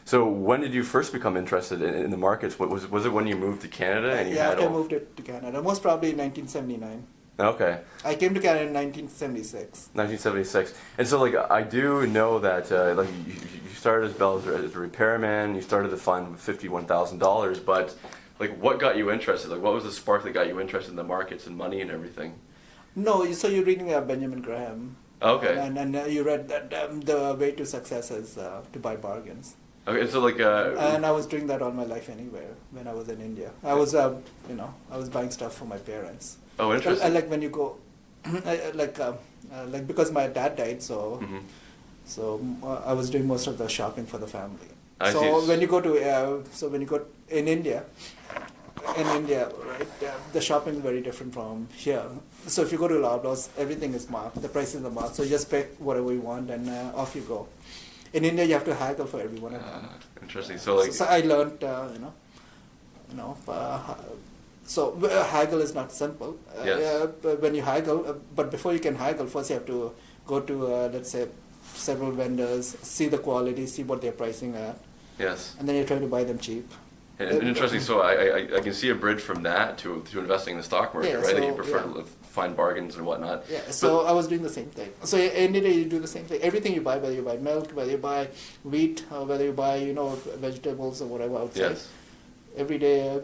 So when did you first become interested in the markets? Was it when you moved to Canada? And you Yeah, had I moved it to Canada, most probably in 1979. Okay. I came to Canada in 1976. 1976. And so, like, I do know that, like, you started as Bell as a repairman. You started the fund with $51,000. But, like, what got you interested? Like, what was the spark that got you interested in the markets and money and everything? No, so you're reading Benjamin Graham. Okay. And you read that the way to success is to buy bargains. Okay, so like. And I was doing that all my life anywhere when I was in India. I was, I was buying stuff for my parents. Oh, interesting. Like when you go, like because my dad died, so I was doing most of the shopping for the family. I see. When you go in India, right, the shopping is very different from here. So if you go to Loblaws, everything is marked. The prices are marked. So you just pick whatever you want and off you go. In India, you have to haggle for every one of them. Interesting. So like. So I learned, So haggle is not simple. Yes. When you haggle, but before you can haggle, first you have to go to, let's say, several vendors, see the quality, see what they're pricing at. Yes. And then you're trying to buy them cheap. And interesting. So I can see a bridge from that to investing in the stock market, right? So, that you prefer to find bargains and whatnot. Yeah. So I was doing the same thing. So in India, you do the same thing. Everything you buy, whether you buy milk, whether you buy wheat, or whether you buy vegetables or whatever outside. Yes. Every day,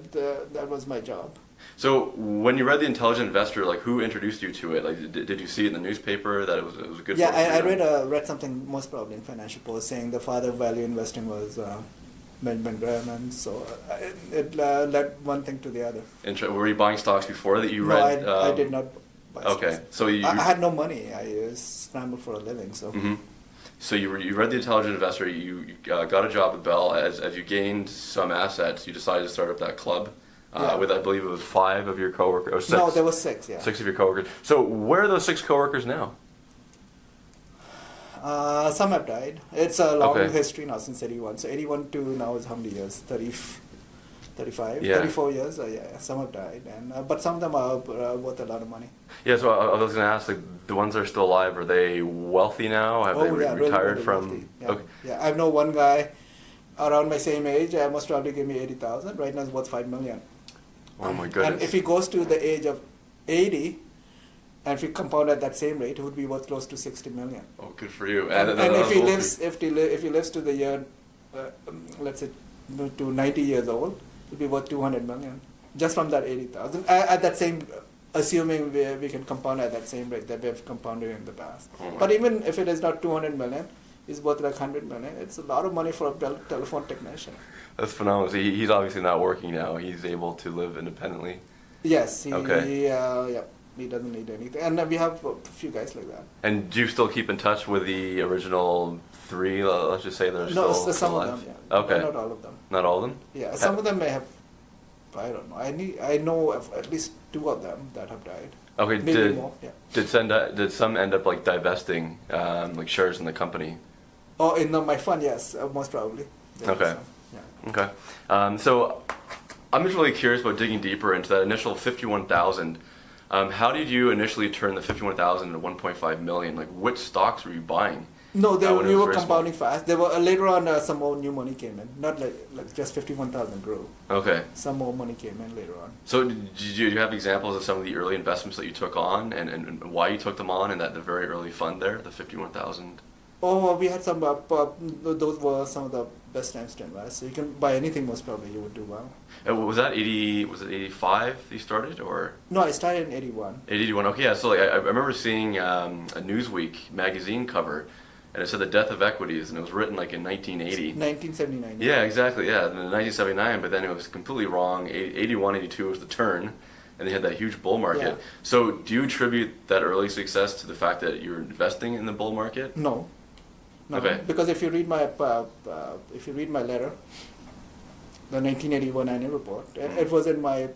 that was my job. So when you read The Intelligent Investor, like who introduced you to it? Like did you see it in the newspaper that it was a good? Yeah, I read something most probably in Financial Post saying the father of value investing was Benjamin Graham, and so it led one thing to the other. Were you buying stocks before that you read? No, I did not buy stocks. Okay, so I had no money. I scrambled for a living, so. Mm-hmm. So you read The Intelligent Investor. You got a job at Bell. As you gained some assets, you decided to start up that club. With, I believe it was 5 of your coworkers. Or 6. No, there was 6. Yeah. 6 of your coworkers. So where are those 6 coworkers now? Some have died. It's a long Okay. history now since 81. So 81 to now is how many years? 35, Yeah. 34 years. Yeah, some have died, and but some of them are worth a lot of money. Yeah, so I was going to ask, like, the ones that are still alive, are they wealthy now? Have they yeah, retired really from? wealthy. Yeah. Okay. Yeah, I know one guy around my same age. Most probably give me 80,000. Right now, it's worth $5 million. Oh my goodness. And if he goes to the age of 80, and if he compound at that same rate, it would be worth close to 60 million. Oh, good for you. And if he lives to the year, let's say, to 90 years old, it would be worth 200 million just from that 80,000. At that same, assuming we can compound at that same rate that we have compounded in the past. But even if it is not 200 million, it's worth like 100 million. It's a lot of money for a telephone technician. That's phenomenal. So he's obviously not working now. He's able to live independently. Yes. He doesn't need anything. And we have a few guys like that. And do you still keep in touch with the original 3? Let's just say they're still some alive? of them, yeah. Okay. Not all of them. Not all of them? Yeah, some of them may have, I don't know. I know of at least 2 of them that have died. Okay. Maybe more, yeah. Did some end up like divesting like shares in the company? Oh, in my fund, yes, most probably. There Okay. some, yeah. Okay. So I'm just really curious about digging deeper into that initial 51,000. How did you initially turn the 51,000 into 1.5 million? Like, which stocks were you buying? No, when we it was were very compounding fast. There were later on some more new money came in. Not like just 51,000 grew. Okay. Some more money came in later on. So did you have examples of some of the early investments that you took on and why you took them on in the very early fund there, the 51,000? Oh, we had some. Those were some of the best times to invest. So you can buy anything. Most probably you would do well. Was that 80? Was it 85 you started, or? No, I started in 81. 81. Okay, yeah. So like, I remember seeing a Newsweek magazine cover, and it said the death of equities, and it was written like in 1980. 1979. Yeah, exactly. Yeah, in 1979. But then it was completely wrong. 81, 82 was the turn, and they had that huge bull market. Yeah. So do you attribute that early success to the fact that you're investing in the bull market? No. Okay. Because if you read my letter, the 1981 annual report, it was in my.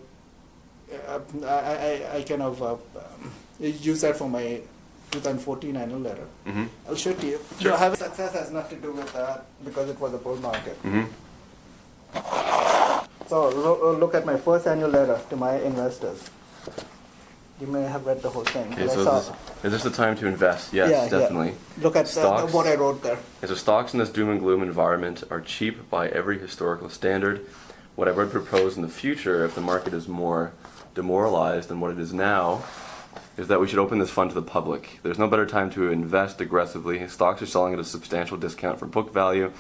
I kind of use that for my 2014 annual letter. Mm-hmm. I'll show it to you. Sure. Having success has nothing to do with that because it was a bull market. Mm-hmm. So look at my first annual letter to my investors. You may have read the whole thing. Okay, but so is this the time to invest? Yes, Yeah, yeah. definitely. Look at Stocks. what I wrote there. So stocks in this doom and gloom environment are cheap by every historical standard. What I would propose in the future, if the market is more demoralized than what it is now, is that we should open this fund to the public. There's no better time to invest aggressively. Stocks are selling at a substantial discount from book value,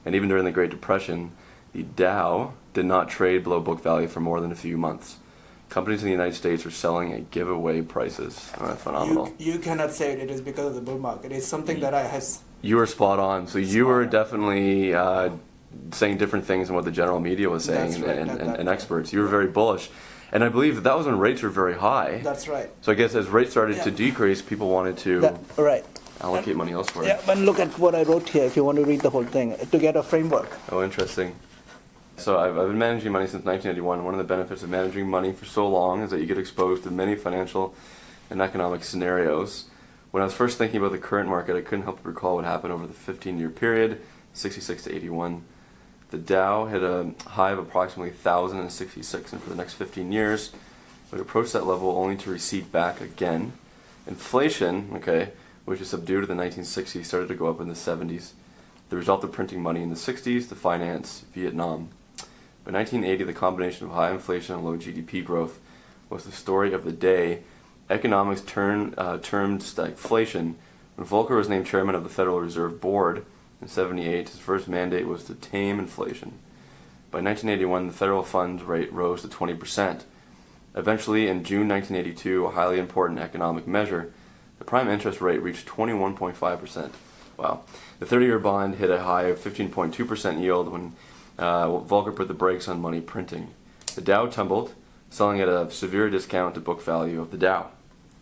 and even during the Great Depression, the Dow did not trade below book value for more than a few months. Companies in the United States are selling at giveaway prices. Phenomenal. You cannot say it is because of the bull market. It's something that I has. You were spot on. So you were definitely saying different things than what the general media was saying. That's right. And experts. You were very bullish. And I believe that was when rates were very high. That's right. So I guess as rates started to decrease, people wanted to Right. allocate money elsewhere. Yeah, but look at what I wrote here if you want to read the whole thing, to get a framework. Oh, interesting. So I've been managing money since 1981. One of the benefits of managing money for so long is that you get exposed to many financial and economic scenarios. When I was first thinking about the current market, I couldn't help but recall what happened over the 15-year period, 66 to 81. The Dow hit a high of approximately 1,066, and for the next 15 years, it would approach that level only to recede back again. Inflation, which is subdued in the 1960s, started to go up in the 70s. The result of printing money in the 60s to finance Vietnam. By 1980, the combination of high inflation and low GDP growth was the story of the day. Economics termed stagflation. When Volcker was named chairman of the Federal Reserve Board in 1978, his first mandate was to tame inflation. By 1981, the federal funds rate rose to 20%. Eventually, in June 1982, a highly important economic measure, the prime interest rate reached 21.5%. Wow. The 30-year bond hit a high of 15.2% yield when Volcker put the brakes on money printing. The Dow tumbled, selling at a severe discount to book value of the Dow.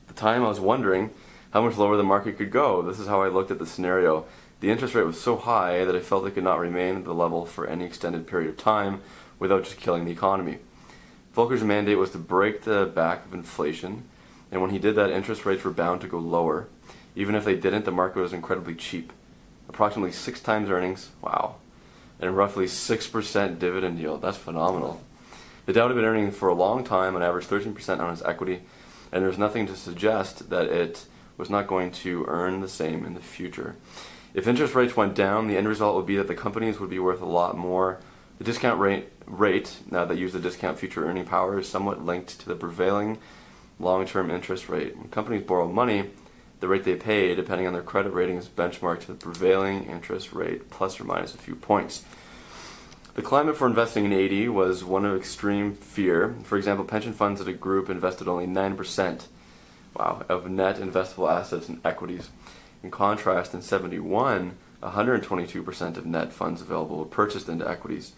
At the time, I was wondering how much lower the market could go. This is how I looked at the scenario. The interest rate was so high that I felt it could not remain at the level for any extended period of time without just killing the economy. Volcker's mandate was to break the back of inflation, and when he did that, interest rates were bound to go lower. Even if they didn't, the market was incredibly cheap. Approximately 6 times earnings, wow, and roughly 6% dividend yield. That's phenomenal. The Dow had been earning for a long time, on average 13% on its equity, and there's nothing to suggest that it was not going to earn the same in the future. If interest rates went down, the end result would be that the companies would be worth a lot more. The discount rate that use the discount future earning power is somewhat linked to the prevailing long-term interest rate. When companies borrow money, the rate they pay, depending on their credit rating, is benchmarked to the prevailing interest rate, plus or minus a few points. The climate for investing in 80 was one of extreme fear. For example, pension funds as a group invested only 9% of net investable assets in equities. In contrast, in 71, 122% of net funds available were purchased into equities.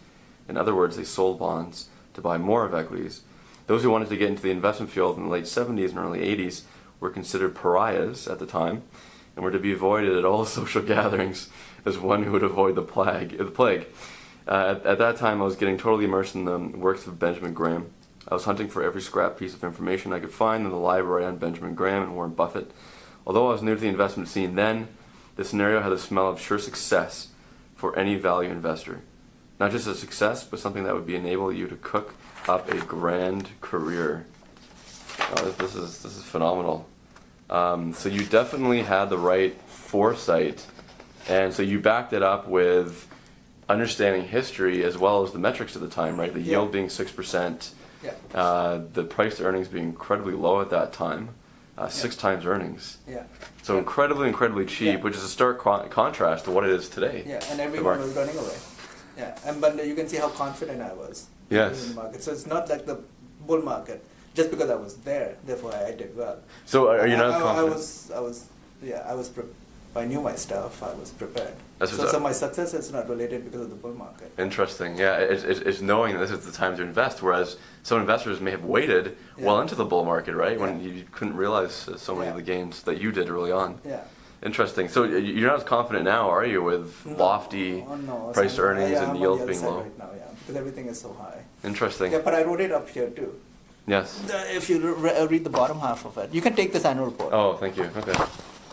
In other words, they sold bonds to buy more of equities. Those who wanted to get into the investment field in the late 70s and early 80s were considered pariahs at the time and were to be avoided at all social gatherings as one who would avoid the plague. At that time, I was getting totally immersed in the works of Benjamin Graham. I was hunting for every scrap piece of information I could find in the library on Benjamin Graham and Warren Buffett. Although I was new to the investment scene then, the scenario had the smell of sure success for any value investor. Not just a success, but something that would enable you to cook up a grand career. Oh, this is phenomenal. So you definitely had the right foresight, and so you backed it up with understanding history as well as the metrics at the time, right? The yield being 6%, the price to earnings being incredibly low at that time, 6 times earnings. So incredibly cheap, which is a stark contrast to what it is today. And everyone was running away. But you can see how confident I was in the market. So it's not like the bull market. Just because I was there, therefore I did well. So are you not confident? I knew my stuff. I was prepared. So my success is not related because of the bull market. Interesting. Yeah, it's knowing that this is the time to invest, whereas some investors may have waited well into the bull market, right? When you couldn't realize so many of the gains that you did early on. Interesting. So you're not as confident now, are you, with lofty price to earnings and yields being low? Right now, because everything is so high. Interesting. But I wrote it up here too. Yes. If you read the bottom half of it, you can take this annual report. Oh, thank you. Okay.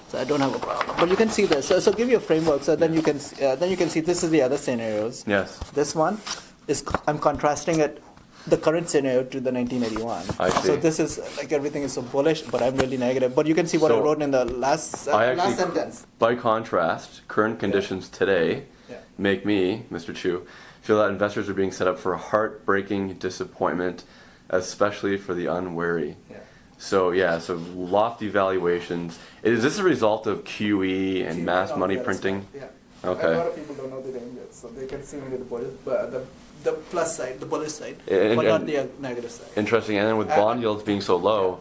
So I don't have a problem, but you can see this. So give you a framework. So then you can see this is the other scenarios. Yes. This one is I'm contrasting it the current scenario to the 1981. I see. So this is like everything is so bullish, but I'm really negative. But you can see what I So wrote in the last sentence. By contrast, current conditions today Yeah. make me, Mr. Chou, feel that investors are being set up for a heartbreaking disappointment, especially for the unwary. Yeah. So yeah, so lofty valuations. Is this a result of QE and mass money printing? Yeah. Okay. A lot of people don't know the ranges, so they can see only the plus side, the bullish side, And- but not and- the negative side. Interesting. And then with bond yields being so low,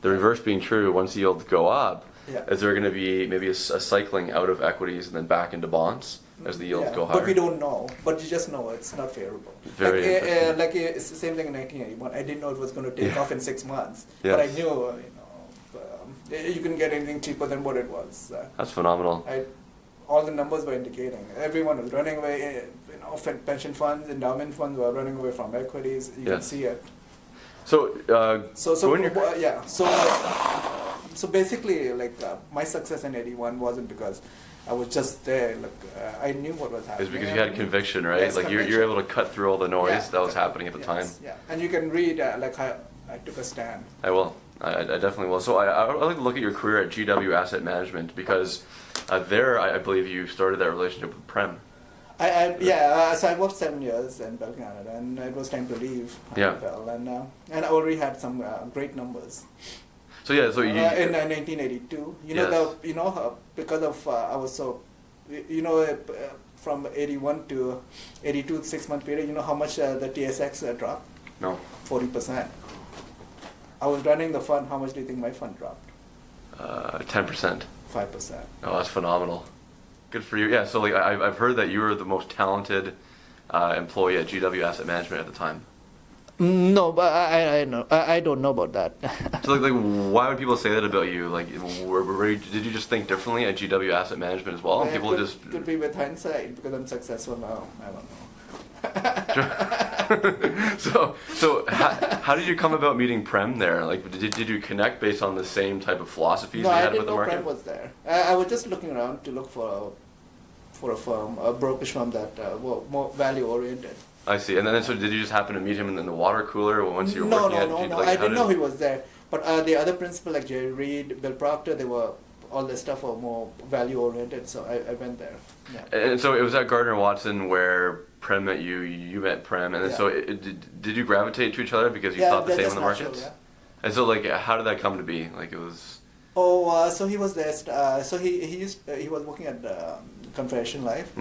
the reverse being true, once yields go up, Yeah. is there going to be maybe a cycling out of equities and then back into bonds as the yields go higher? But we don't know. But you just know it's not favorable. Very interesting. It's the same thing in 1981. I didn't know it was going to take Yeah. off in 6 months, but I Yes. knew, you couldn't get anything cheaper than what it was. That's phenomenal. All the numbers were indicating everyone was running away. Pension funds, endowment funds were running away from equities. You can Yes. see it. So, when you're- Yeah. So basically, my success in '81 wasn't because I was just there. I knew what was happening. it's because you had conviction, right? Yes, like you're conviction. able to cut through all the noise Yeah. that was happening at the Yes, time. Yeah, and you can read how I took a stand. I will. I definitely will. So I would like to look at your career at GW Asset Management because there I believe you started that relationship with Prem. So I worked 7 years in Bell Canada, and it was time to leave Yeah. Bell, and I already had some great numbers. So yeah, so you In 1982, Yes. because of I was so, from 81 to 82, 6-month period, you know how much the TSX dropped? no 40%. I was running the fund. How much do you think my fund dropped? 10%. 5%. Oh, that's phenomenal. Good for you. Yeah. So like I've heard that you were the most talented employee at GW Asset Management at the time. No, but I know I don't know about that. So like why would people say that about you? Like did you just think differently at GW Asset Management as well? It People just could be with hindsight because I'm successful now. I don't know. so how did you come about meeting Prem there? Like did you connect based on the same type of philosophies No, you I had didn't about the know market? Prem was there. I was just looking around to look for a firm, a brokerage firm that were more value oriented. I see. And then so did you just happen to meet him in the water cooler once you were No, working no, at no, G- no. like, I how didn't did- know he was there. But the other principal like Jerry Reed, Bill Proctor, they were all this stuff were more value oriented. So I went there. Yeah. And so it was at Gardner Watson where Prem met you, you met Prem, and then Yeah. so did you gravitate to each other because you thought the they're same in the just natural, markets? yeah. And so like how did that come to be? Like it was So he was there. So he was working at Confederation Life,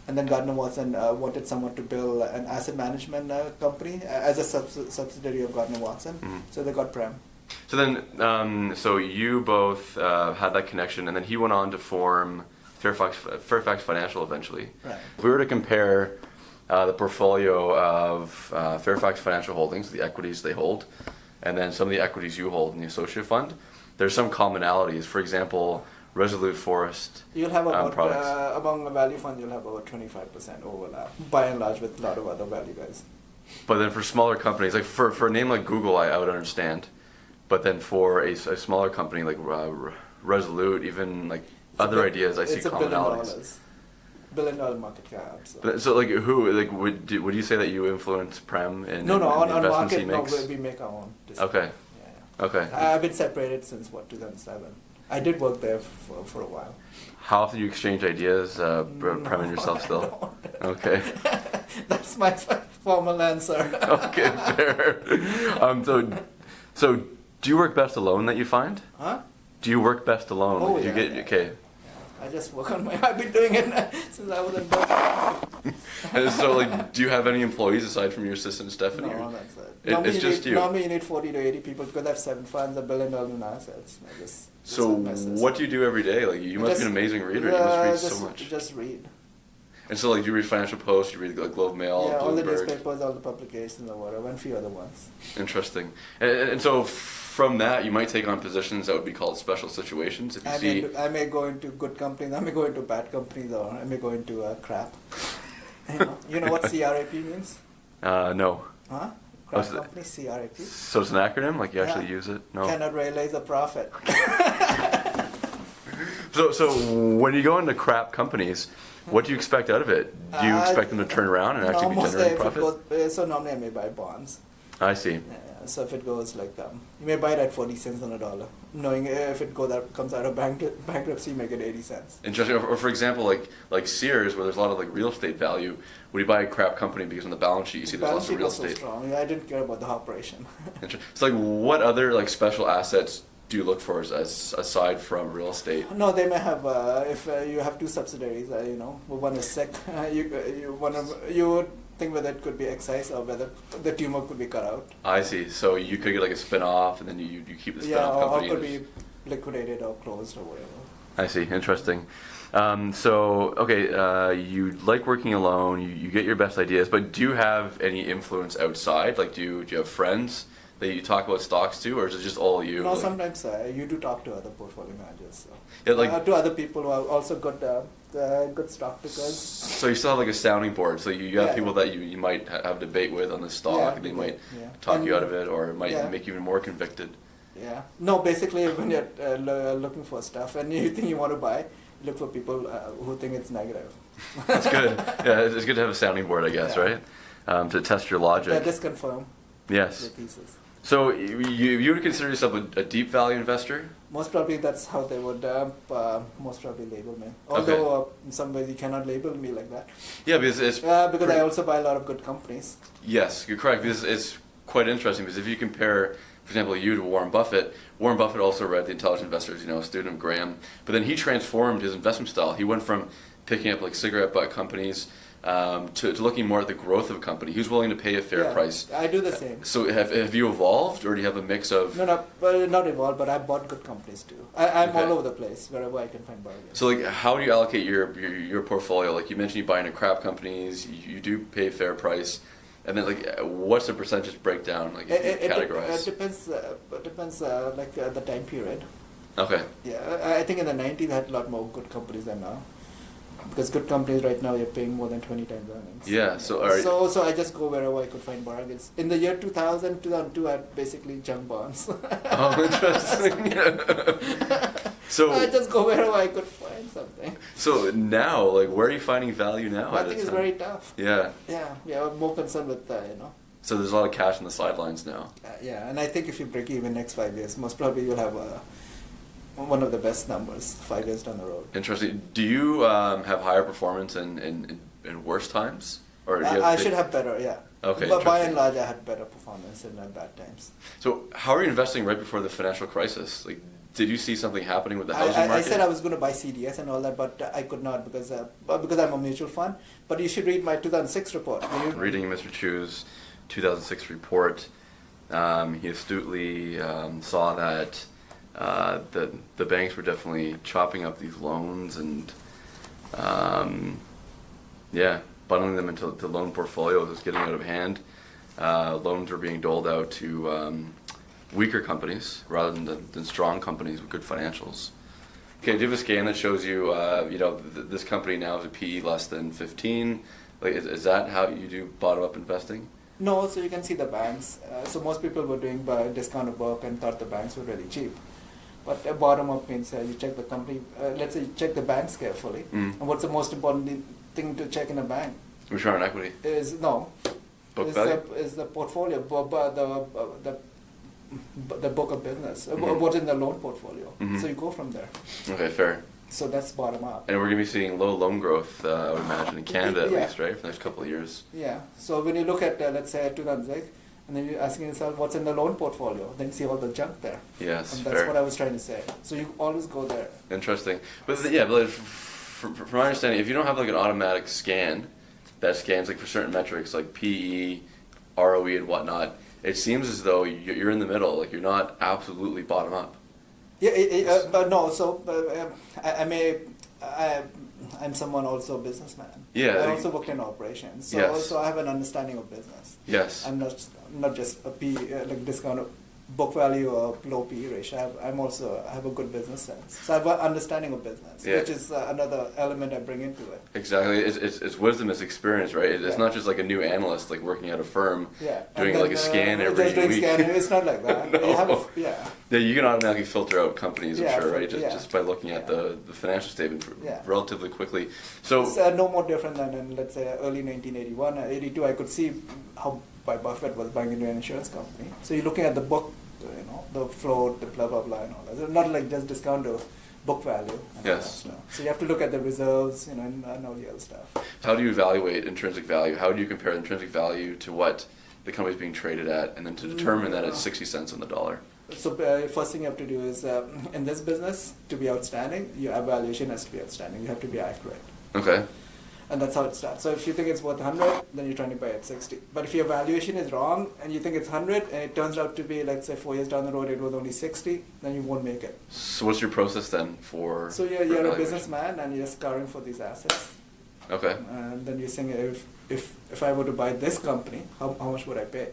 and then Gardner Watson wanted someone to build an asset management company as a subsidiary of Gardner Watson. So they got Prem. So then so you both had that connection, and then he went on to form Fairfax Financial eventually. Right. If we were to compare the portfolio of Fairfax Financial Holdings, the equities they hold, and then some of the equities you hold in the associate fund, there's some commonalities. For example, Resolute Forest You'll have about products. among a value fund, you'll have about 25% overlap, by and large, with a lot of other value guys. But then for smaller companies, like for a name like Google, I would understand. But then for a smaller company like Resolute, even like other ideas, I see it's commonalities. $1 billion market cap. So, So like who like would you say that you influence Prem in no, in the on investments market, he no, makes? we make our own. Okay. Yeah. Okay. I've been separated since 2007. I did work there for a while. How often do you exchange ideas, Prem and yourself still? I don't. Okay. That's my formal answer. Okay, fair. So do you work best alone that you find? Huh? Do you work best alone? Oh, Do you yeah, get yeah. okay. I just work on my. I've been doing it since I was in Berkeley. And so like do you have any employees aside from your assistant Stephanie? No, or- that's it. It's just you. Normally you need 40 to 80 people because I have 7 funds, $1 billion in assets. So what do you do every day? Like you must be an amazing reader. You must read so much. Just read. And so like do you read Financial Post, you read like Globe Mail, Yeah, all the Bloomberg. newspapers, all the publications, or whatever, and a few other ones. Interesting. And so from that you might take on positions that would be called special situations if you see I may go into good companies, I may go into bad companies, or I may go into crap. You know what CRAP means? no. Huh? What's Crap it? company, CRAP. So it's an acronym? Like you actually Yeah. use it? No. Cannot realize a profit. So when you go into crap companies, what do you expect out of it? Do you expect them to turn around and actually be Almost generating if it profit? goes, so normally I may buy bonds. I see. So if it goes like, you may buy it at 40 cents on a dollar, knowing if it comes out of bankruptcy, you may get 80 cents. Interesting. Or for example, like Sears, where there's a lot of like real estate value. Would you buy a crap company because on the balance sheet you see there's lots of real estate? So strong. Yeah, I didn't care about the operation. So like, what other like special assets do you look for as aside from real estate? No, they may have. If you have two subsidiaries, one is sick, you would think whether it could be excised or whether the tumor could be cut out. I see. So you could get like a spin-off, and then you keep the spin-off company. Or it could be liquidated or closed or whatever. I see. Interesting. You like working alone. You get your best ideas, but do you have any influence outside? Like, do you have friends that you talk about stocks to, or is it just all you? No, sometimes you do talk to other portfolio managers. So. Yeah, to other people who are also good stock pickers. So you still have like a sounding board. So you have people that you might have debate with on the stock, and they might talk you out of it, or it might make you even more convicted. Yeah. No, basically when you're looking for stuff and you think you want to buy, you look for people who think it's negative. That's good. Yeah, it's good to have a sounding board, I guess, right? To test your logic. Yeah, disconfirm. Yes. Your thesis. So you would consider yourself a deep value investor? Most probably that's how they would most probably label me. Although in some ways you cannot label me like that. Yeah, because I also buy a lot of good companies. Yes, you're correct. Because it's quite interesting. Because if you compare, for example, you to Warren Buffett also read The Intelligent Investors, a student of Graham. But then he transformed his investment style. He went from picking up like cigarette butt companies to looking more at the growth of a company. He was willing to pay a fair price. I do the same. So have you evolved, or do you have a mix of? No, not evolved, but I bought good companies too. I'm all over the place, wherever I can find bargains. So like, how do you allocate your portfolio? Like you mentioned, you buy into crap companies. You do pay a fair price, and then like, what's the percentage breakdown? Like if you categorize? It depends like the time period. Okay. Yeah, I think in the 90s I had a lot more good companies than now. Because good companies right now, you're paying more than 20 times earnings. Yeah, so so I just go wherever I could find bargains. In the year 2000, 2002, I had basically junk bonds. Oh, interesting. So I just go wherever I could find something. So now, like, where are you finding value now? I think it's very tough. Yeah. Yeah, I'm more concerned with So there's a lot of cash on the sidelines now. Yeah, and I think if you break even next 5 years, most probably you'll have one of the best numbers 5 years down the road. Interesting. Do you have higher performance in worse times, or do you I should have better? Yeah. Okay. But by and large, I had better performance in bad times. So how are you investing right before the financial crisis? Like, did you see something happening with the housing market? I said I was going to buy CDS and all that, but I could not because I'm a mutual fund. But you should read my 2006 report. Reading Mr. Chou's 2006 report, he astutely saw that the banks were definitely chopping up these loans and bundling them into loan portfolios. It was getting out of hand. Loans were being doled out to weaker companies rather than strong companies with good financials. Okay, do you have a scan that shows you, this company now has a PE less than 15? Like, is that how you do bottom-up investing? No, so you can see the banks. So most people were doing by discounted work and thought the banks were really cheap. But bottom-up means you check the company, let's say you check the banks carefully. And what's the most important thing to check in a bank? Return on equity. Book value? Is the portfolio, the book of business, what's in the loan portfolio. So you go from there. Okay, fair. So that's bottom up. And we're going to be seeing low loan growth, I would imagine, in Canada at least, right, for the next couple of years. Yeah. So when you look at, let's say, 2006, and then you're asking yourself, what's in the loan portfolio? Then you see all the junk there. Yes, and that's what I was trying to say. So you always go there. Interesting. But from my understanding, if you don't have like an automatic scan that scans like for certain metrics like PE, ROE, and whatnot, it seems as though you're in the middle. Like you're not absolutely bottom up. Yeah, but no. So I'm someone also a businessman. Yeah. I also worked in operations, so also I have an understanding of business. Yes. I'm not just a P like discount book value or low PE ratio. I have a good business sense. So I have an understanding of business, which is another element I bring into it. Exactly. It's wisdom, it's experience, right? It's not just like a new analyst like working at a firm doing like a scan every week. It's not like that. No. You can automatically filter out companies, I'm sure, right? Just by looking at the financial statement relatively quickly. So it's no more different than in, let's say, early 1981, 82. I could see how by Buffett was buying into an insurance company. So you're looking at the book, the float, the blah blah blah, and all that. So not like just discount of book value. And all that Yes. stuff. So you have to look at the reserves, and all the other stuff. How do you evaluate intrinsic value? How do you compare intrinsic value to what the company's being traded at, and then to determine that it's 60 cents on the dollar? So first thing you have to do is, in this business, to be outstanding, your evaluation has to be outstanding. You have to be accurate. Okay. And that's how it starts. So if you think it's worth 100, then you're trying to buy at 60. But if your valuation is wrong and you think it's 100 and it turns out to be, like, say 4 years down the road, it was only 60, then you won't make it. So what's your process then for? So you're a evaluation? businessman and you're scouring for these assets. Okay. And then you're saying, if I were to buy this company, how much would I pay?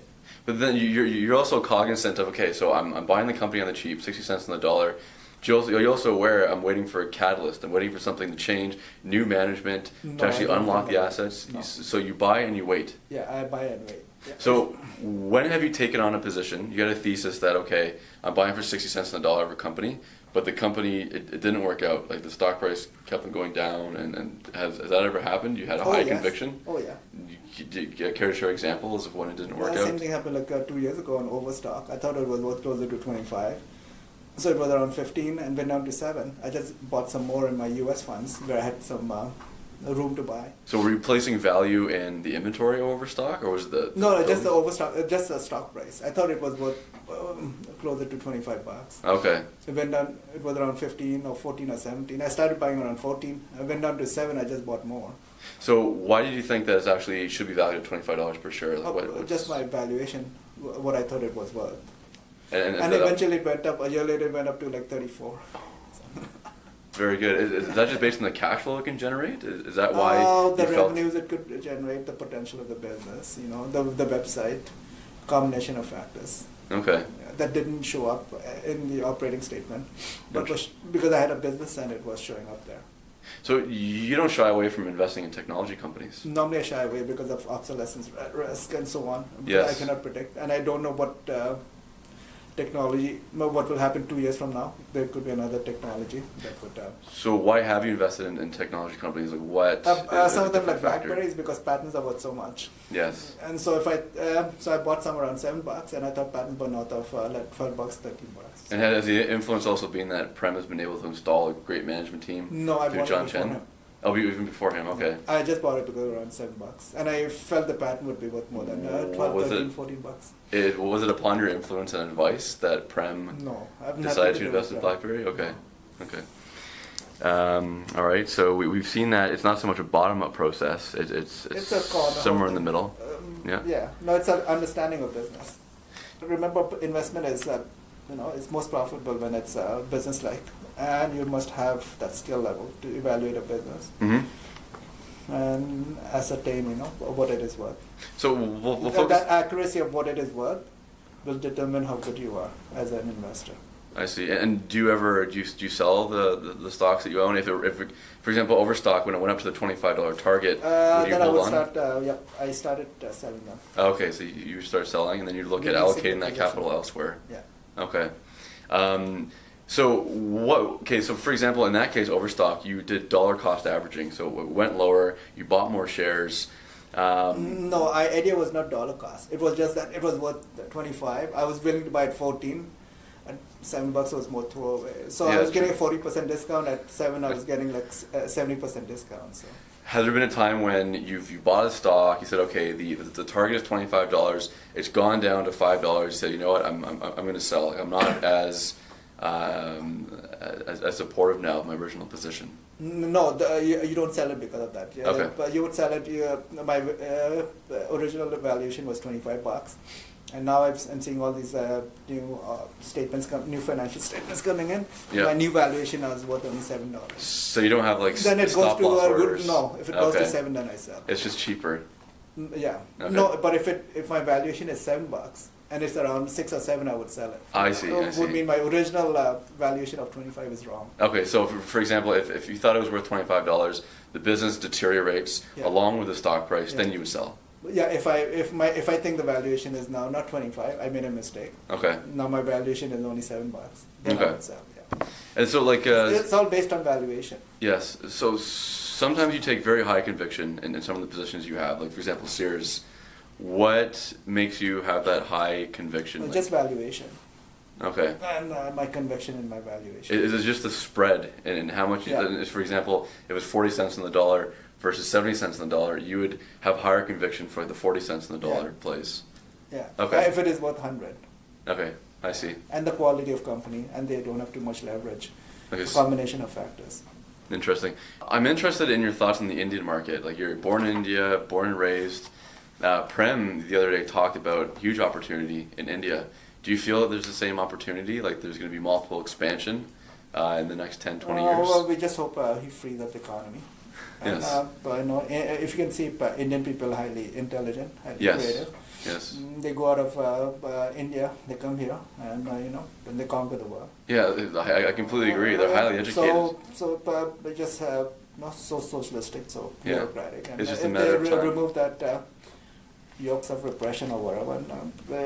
But then you're also cognizant of, okay, so I'm buying the company on the cheap, 60 cents on the dollar. You're also aware I'm waiting for a catalyst. I'm waiting for something to change, new management, No, to actually I don't unlock think the that. assets. No. So you buy and you wait. Yeah, I buy and wait. Yeah. So when have you taken on a position? You got a thesis that, okay, I'm buying for 60 cents on the dollar of a company, but the company, it didn't work out. Like the stock price kept on going down, and has that ever happened? You had a high yes. conviction? Oh, yeah. Do you care to share examples of when it didn't work The same out? thing happened like 2 years ago on Overstock. I thought it was worth closer to 25. So it was around 15 and went down to 7. I just bought some more in my US funds where I had some room to buy. So were you placing value in the inventory over stock, or was it the No, just the building? Overstock, just the stock price. I thought it was worth closer to 25 bucks. Okay. It went down, it was around 15 or 14 or 17. I started buying around 14. I went down to 7, I just bought more. So why did you think that it actually should be valued at $25 per share? Like what's- Just my valuation, what I thought it was worth. And And eventually it went up, a year later it went up to like 34. very good. Is that just based on the cash flow it can generate? Is that why The you felt? revenues it could generate, the potential of the business, the website, combination of factors. Okay. That didn't show up in the operating statement, but Okay. was, because I had a business and it was showing up there. So you don't shy away from investing in technology companies? Normally I shy away because of obsolescence risk and so on. Yes. I cannot predict, and I don't know what technology, what will happen 2 years from now. There could be another technology that would. So why have you invested in technology companies? Like what? Some of them like different factor? BlackBerries because patents are worth so much. Yes. And so I bought some around $7, and I thought patents were north of like $12, $13. And has the influence also been that Prem has been able to install a great management team? No, I through bought John it before Chen? him. Oh, even before him. Okay. I just bought it because it was around $7, and I felt the patent would be worth more than What 12, was 13, it? $14. Was it upon your influence and advice that Prem No, I've decided to do invest in with that. BlackBerry? Okay. Okay. All right. So we've seen that it's not so much a bottom-up process. It's It's a corner. somewhere in the middle. Yeah. Yeah. No, it's an understanding of business. Remember, investment is it's most profitable when it's business-like, and you must have that skill level to evaluate a business Mm-hmm. and ascertain what it is worth. So we'll That focus. accuracy of what it is worth will determine how good you are as an investor. I see. And do you sell the stocks that you own? If for example, Overstock, when it went up to the $25 target, would you Then I hold would on? start. I started selling them. Okay, so you start selling, and then you look at Releasing allocating the that position. capital elsewhere. Yeah. Okay. So what? Okay, so for example, in that case, Overstock, you did dollar cost averaging, so it went lower. You bought more shares. No, idea was not dollar cost. It was just that it was worth 25. I was willing to buy at 14. At $7 was more throwaway. So Yeah, I was that's getting true. a 40% discount. At 7, I was getting like 70% discount. So Has there been a time when you bought a stock, you said, okay, the target is $25, it's gone down to $5, you said, you know what, I'm going to sell. I'm not as supportive now of my original position. no, you don't sell it because of that. Yeah, Okay. But you would sell it. My original valuation was $25. And now I'm seeing all these new statements, new financial statements coming in. Yeah. My new valuation was worth only $7. So you don't have like Then it goes stop to loss a good. orders? No, if it goes Okay. to 7, then I sell. It's just cheaper. Yeah. Okay. No, but if my valuation is $7 and it's around 6 or 7, I would sell it. I see, I Would see. mean my original valuation of 25 is wrong. Okay, so for example, if you thought it was worth $25, the business deteriorates Yeah. along with the stock price, then Yeah. you would sell. Yeah, if I think the valuation is now not 25, I made a mistake. Okay. Now my valuation is only $7. Then I Okay. would sell. Yeah. And so like It's all based on valuation. yes, so sometimes you take very high conviction in some of the positions you have. Like for example, Sears What makes you have that high conviction? Like- Just valuation. Okay. And my conviction in my valuation. Is it just the spread and how much? Yeah. For example, if it was 40 cents on the dollar versus 70 cents on the dollar, you would have higher conviction for the 40 cents on the dollar place. Yeah. Okay. If it is worth 100. Okay, I see. And the quality of company, and they don't have too much leverage. Okay. A combination of factors. Interesting. I'm interested in your thoughts on the Indian market. Like you're born in India, born and raised. Prem the other day talked about huge opportunity in India. Do you feel that there's the same opportunity? Like there's going to be multiple expansion in the next 10, 20 years? Well, we just hope he frees up the economy. And, Yes. but, if you can see, Indian people are highly intelligent, highly Yes. creative. Yes. They go out of India, they come here, and then they conquer the world. Yeah, I completely agree. They're highly educated. So they just have not so socialistic, so Yeah. bureaucratic. And It's just a if matter of they time. remove that yokes of repression or whatever,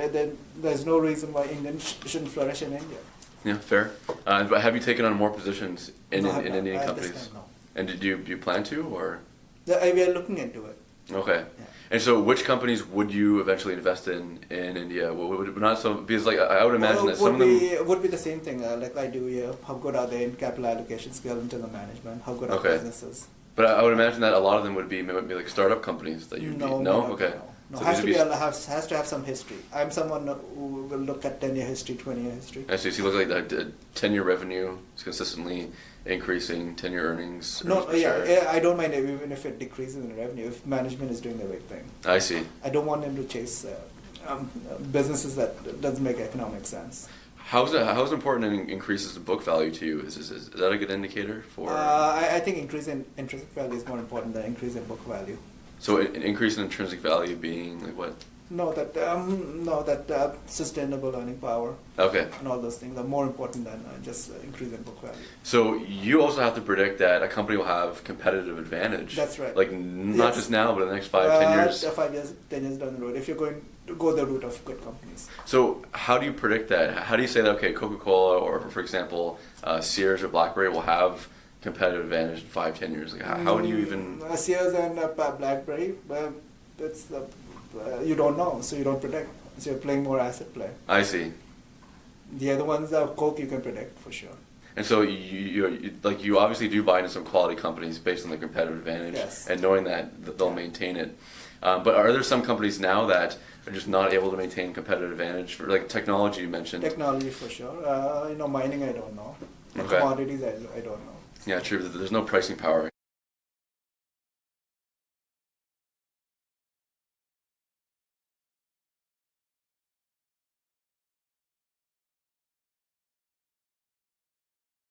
then there's no reason why Indians shouldn't flourish in India. Yeah, fair. But have you taken on more positions in No, I've not. Indian At companies? this time, no. And do you plan to, or? We are looking into it. Okay. Yeah. And so, which companies would you eventually invest in India? Would not so because like I would imagine that some of them. Would be the same thing like I do here. How good are they in capital allocation, skill, internal management? How good are Okay. businesses? But I would imagine that a lot of them would be like startup companies that you'd be. No, okay. No, So has these to would has to have some history. I'm someone who will look at 10-year history, 20-year history. I see. So you look like the 10-year revenue is consistently increasing, 10-year earnings. No, earnings per share. yeah, I don't mind even if it decreases in revenue if management is doing the right thing. I see. I don't want them to chase businesses that doesn't make economic sense. How is important in increases the book value to you? Is that a good indicator for? I think increase in intrinsic value is more important than increase in book value. So an increase in intrinsic value being like what? No, that sustainable earning power Okay. and all those things are more important than just increase in book value. So you also have to predict that a company will have competitive advantage. That's right. Like not Yes. just now, but in the next 5, 10 years. 5 years, 10 years down the road, if you're going to go the route of good companies. So how do you predict that? How do you say that, okay, Coca-Cola or, for example, Sears or BlackBerry will have competitive advantage in 5, 10 years? Like, how do you even... Sears and BlackBerry, that's the, you don't know, so you don't predict. So you're playing more asset play. I see. The other ones, Coke, you can predict for sure. And so you obviously do buy into some quality companies based on their competitive advantage Yes. and knowing that they'll maintain it. But are there some companies now that are just not able to maintain competitive advantage for like technology you mentioned? Technology for sure. Mining, I don't know. Okay. Commodities, I don't know. Yeah, true. There's no pricing power